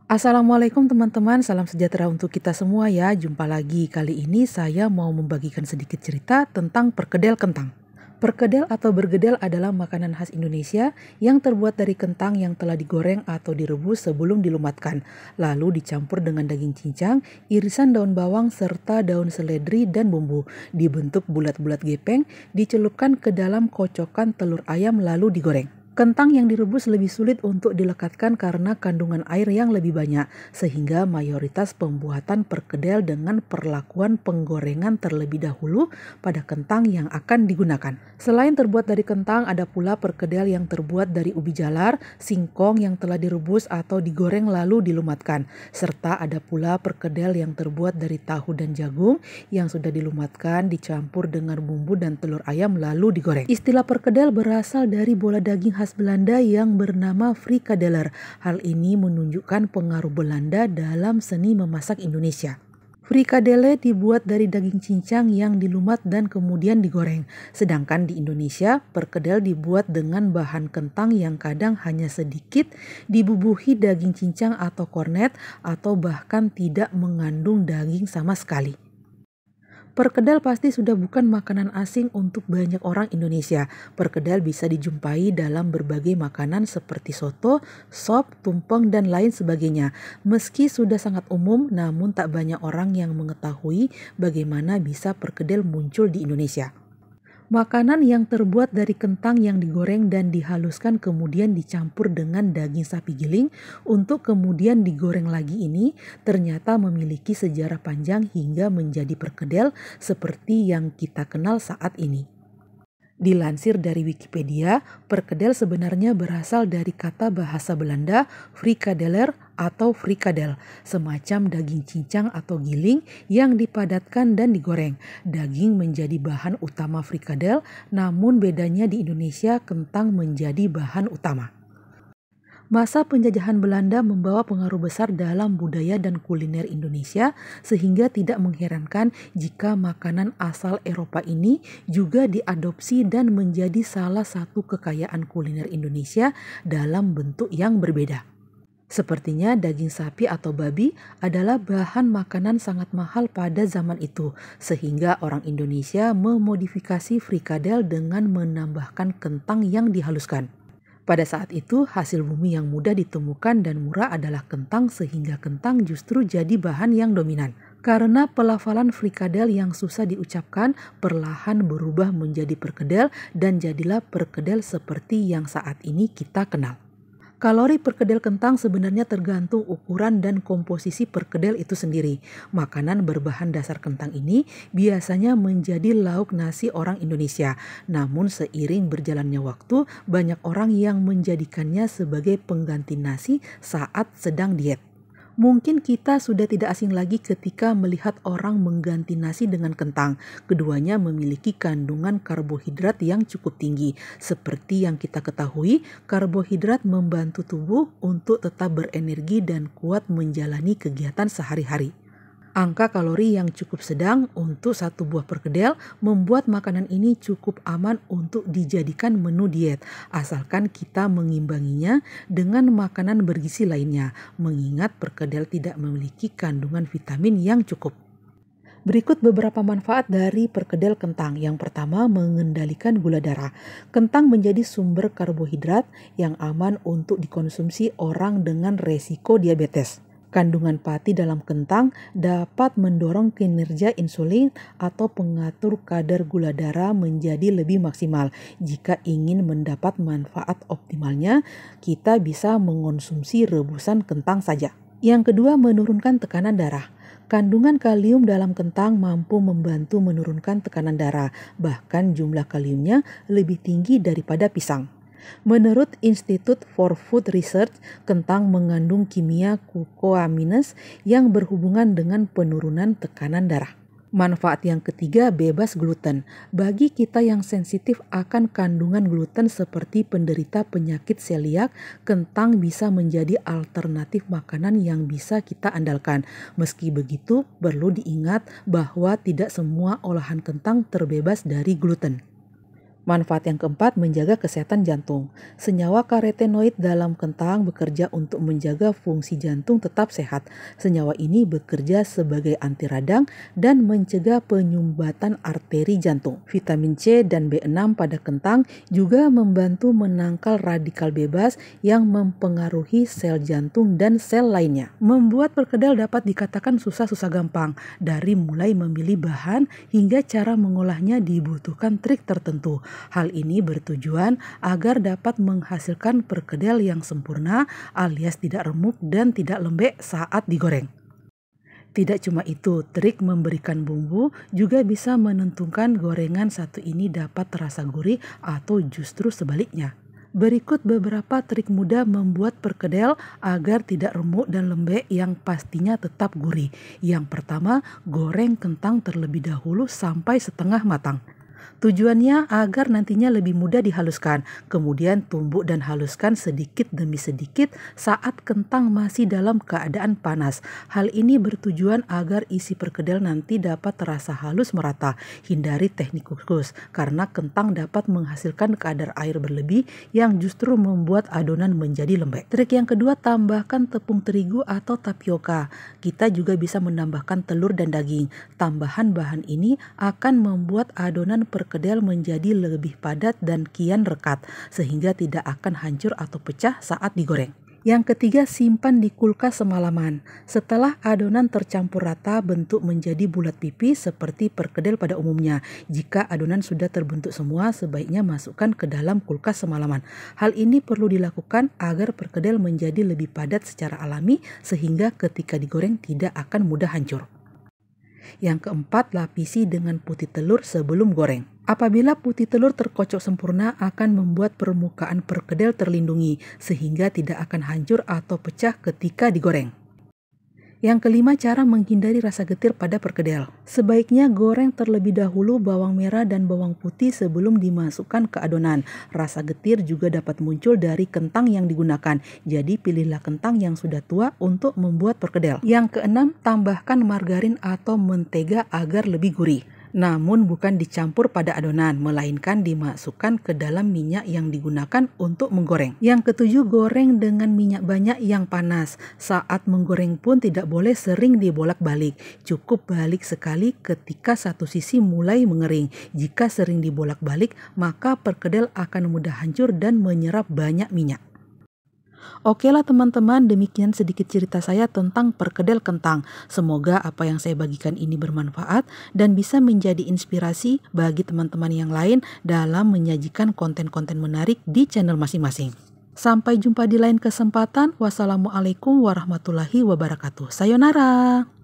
Assalamualaikum teman-teman, salam sejahtera untuk kita semua ya. Jumpa lagi, kali ini saya mau membagikan sedikit cerita tentang perkedel kentang. Perkedel atau bergedel adalah makanan khas Indonesia yang terbuat dari kentang yang telah digoreng atau direbus sebelum dilumatkan. Lalu dicampur dengan daging cincang, irisan daun bawang serta daun seledri dan bumbu. Dibentuk bulat-bulat gepeng, dicelupkan ke dalam kocokan telur ayam lalu digoreng. Kentang yang direbus lebih sulit untuk dilekatkan karena kandungan air yang lebih banyak, sehingga mayoritas pembuatan perkedel dengan perlakuan penggorengan terlebih dahulu pada kentang yang akan digunakan. Selain terbuat dari kentang, ada pula perkedel yang terbuat dari ubi jalar, singkong yang telah direbus atau digoreng lalu dilumatkan, serta ada pula perkedel yang terbuat dari tahu dan jagung yang sudah dilumatkan, dicampur dengan bumbu dan telur ayam lalu digoreng. Istilah perkedel berasal dari bola daging khas Belanda yang bernama frikadeler. Hal ini menunjukkan pengaruh Belanda dalam seni memasak Indonesia. Frikadelle dibuat dari daging cincang yang dilumat dan kemudian digoreng. Sedangkan di Indonesia, perkedel dibuat dengan bahan kentang yang kadang hanya sedikit dibubuhi daging cincang atau kornet atau bahkan tidak mengandung daging sama sekali. Perkedel pasti sudah bukan makanan asing untuk banyak orang Indonesia. Perkedel bisa dijumpai dalam berbagai makanan seperti soto, sop, tumpeng, dan lain sebagainya. Meski sudah sangat umum, namun tak banyak orang yang mengetahui bagaimana bisa perkedel muncul di Indonesia. Makanan yang terbuat dari kentang yang digoreng dan dihaluskan kemudian dicampur dengan daging sapi giling untuk kemudian digoreng lagi ini ternyata memiliki sejarah panjang hingga menjadi perkedel seperti yang kita kenal saat ini. Dilansir dari Wikipedia, perkedel sebenarnya berasal dari kata bahasa Belanda frikadeler atau frikadel, semacam daging cincang atau giling yang dipadatkan dan digoreng. Daging menjadi bahan utama frikadel, namun bedanya di Indonesia kentang menjadi bahan utama. Masa penjajahan Belanda membawa pengaruh besar dalam budaya dan kuliner Indonesia sehingga tidak mengherankan jika makanan asal Eropa ini juga diadopsi dan menjadi salah satu kekayaan kuliner Indonesia dalam bentuk yang berbeda. Sepertinya daging sapi atau babi adalah bahan makanan sangat mahal pada zaman itu, sehingga orang Indonesia memodifikasi frikadel dengan menambahkan kentang yang dihaluskan. Pada saat itu, hasil bumi yang mudah ditemukan dan murah adalah kentang sehingga kentang justru jadi bahan yang dominan. Karena pelafalan frikadel yang susah diucapkan, perlahan berubah menjadi perkedel dan jadilah perkedel seperti yang saat ini kita kenal. Kalori perkedel kentang sebenarnya tergantung ukuran dan komposisi perkedel itu sendiri. Makanan berbahan dasar kentang ini biasanya menjadi lauk nasi orang Indonesia. Namun seiring berjalannya waktu, banyak orang yang menjadikannya sebagai pengganti nasi saat sedang diet. Mungkin kita sudah tidak asing lagi ketika melihat orang mengganti nasi dengan kentang. Keduanya memiliki kandungan karbohidrat yang cukup tinggi. Seperti yang kita ketahui, karbohidrat membantu tubuh untuk tetap berenergi dan kuat menjalani kegiatan sehari-hari. Angka kalori yang cukup sedang untuk satu buah perkedel membuat makanan ini cukup aman untuk dijadikan menu diet, asalkan kita mengimbanginya dengan makanan bergizi lainnya, mengingat perkedel tidak memiliki kandungan vitamin yang cukup. Berikut beberapa manfaat dari perkedel kentang. Yang pertama, mengendalikan gula darah. Kentang menjadi sumber karbohidrat yang aman untuk dikonsumsi orang dengan resiko diabetes. Kandungan pati dalam kentang dapat mendorong kinerja insulin atau pengatur kadar gula darah menjadi lebih maksimal. Jika ingin mendapat manfaat optimalnya, kita bisa mengonsumsi rebusan kentang saja. Yang kedua, menurunkan tekanan darah. Kandungan kalium dalam kentang mampu membantu menurunkan tekanan darah, bahkan jumlah kaliumnya lebih tinggi daripada pisang. Menurut Institute for Food Research, kentang mengandung kimia kukoamines yang berhubungan dengan penurunan tekanan darah. Manfaat yang ketiga, bebas gluten. Bagi kita yang sensitif akan kandungan gluten seperti penderita penyakit celiak, kentang bisa menjadi alternatif makanan yang bisa kita andalkan. Meski begitu, perlu diingat bahwa tidak semua olahan kentang terbebas dari gluten. Manfaat yang keempat, menjaga kesehatan jantung. Senyawa karotenoid dalam kentang bekerja untuk menjaga fungsi jantung tetap sehat. Senyawa ini bekerja sebagai anti radang dan mencegah penyumbatan arteri jantung. Vitamin C dan B6 pada kentang juga membantu menangkal radikal bebas yang mempengaruhi sel jantung dan sel lainnya. Membuat perkedel dapat dikatakan susah-susah gampang. Dari mulai memilih bahan hingga cara mengolahnya dibutuhkan trik tertentu. Hal ini bertujuan agar dapat menghasilkan perkedel yang sempurna alias tidak remuk dan tidak lembek saat digoreng. Tidak cuma itu, trik memberikan bumbu juga bisa menentukan gorengan satu ini dapat terasa gurih atau justru sebaliknya. Berikut beberapa trik mudah membuat perkedel agar tidak remuk dan lembek yang pastinya tetap gurih. Yang pertama, goreng kentang terlebih dahulu sampai setengah matang. Tujuannya agar nantinya lebih mudah dihaluskan, kemudian tumbuk dan haluskan sedikit demi sedikit saat kentang masih dalam keadaan panas. Hal ini bertujuan agar isi perkedel nanti dapat terasa halus merata. Hindari teknik khusus, karena kentang dapat menghasilkan kadar air berlebih yang justru membuat adonan menjadi lembek. Trik yang kedua, tambahkan tepung terigu atau tapioka. Kita juga bisa menambahkan telur dan daging. Tambahan bahan ini akan membuat adonan perkedel menjadi lebih padat dan kian rekat, sehingga tidak akan hancur atau pecah saat digoreng. Yang ketiga, simpan di kulkas semalaman. Setelah adonan tercampur rata, bentuk menjadi bulat pipih seperti perkedel pada umumnya. Jika adonan sudah terbentuk semua, sebaiknya masukkan ke dalam kulkas semalaman. Hal ini perlu dilakukan agar perkedel menjadi lebih padat secara alami, sehingga ketika digoreng tidak akan mudah hancur. Yang keempat, lapisi dengan putih telur sebelum goreng. Apabila putih telur terkocok sempurna akan membuat permukaan perkedel terlindungi sehingga tidak akan hancur atau pecah ketika digoreng. Yang kelima, cara menghindari rasa getir pada perkedel. Sebaiknya goreng terlebih dahulu bawang merah dan bawang putih sebelum dimasukkan ke adonan. Rasa getir juga dapat muncul dari kentang yang digunakan. Jadi pilihlah kentang yang sudah tua untuk membuat perkedel. Yang keenam, tambahkan margarin atau mentega agar lebih gurih. Namun bukan dicampur pada adonan, melainkan dimasukkan ke dalam minyak yang digunakan untuk menggoreng. Yang ketujuh, goreng dengan minyak banyak yang panas. Saat menggoreng pun tidak boleh sering dibolak-balik. Cukup balik sekali ketika satu sisi mulai mengering. Jika sering dibolak-balik, maka perkedel akan mudah hancur dan menyerap banyak minyak. Oke lah teman-teman, demikian sedikit cerita saya tentang perkedel kentang. Semoga apa yang saya bagikan ini bermanfaat dan bisa menjadi inspirasi bagi teman-teman yang lain dalam menyajikan konten-konten menarik di channel masing-masing. Sampai jumpa di lain kesempatan. Wassalamualaikum warahmatullahi wabarakatuh. Sayonara.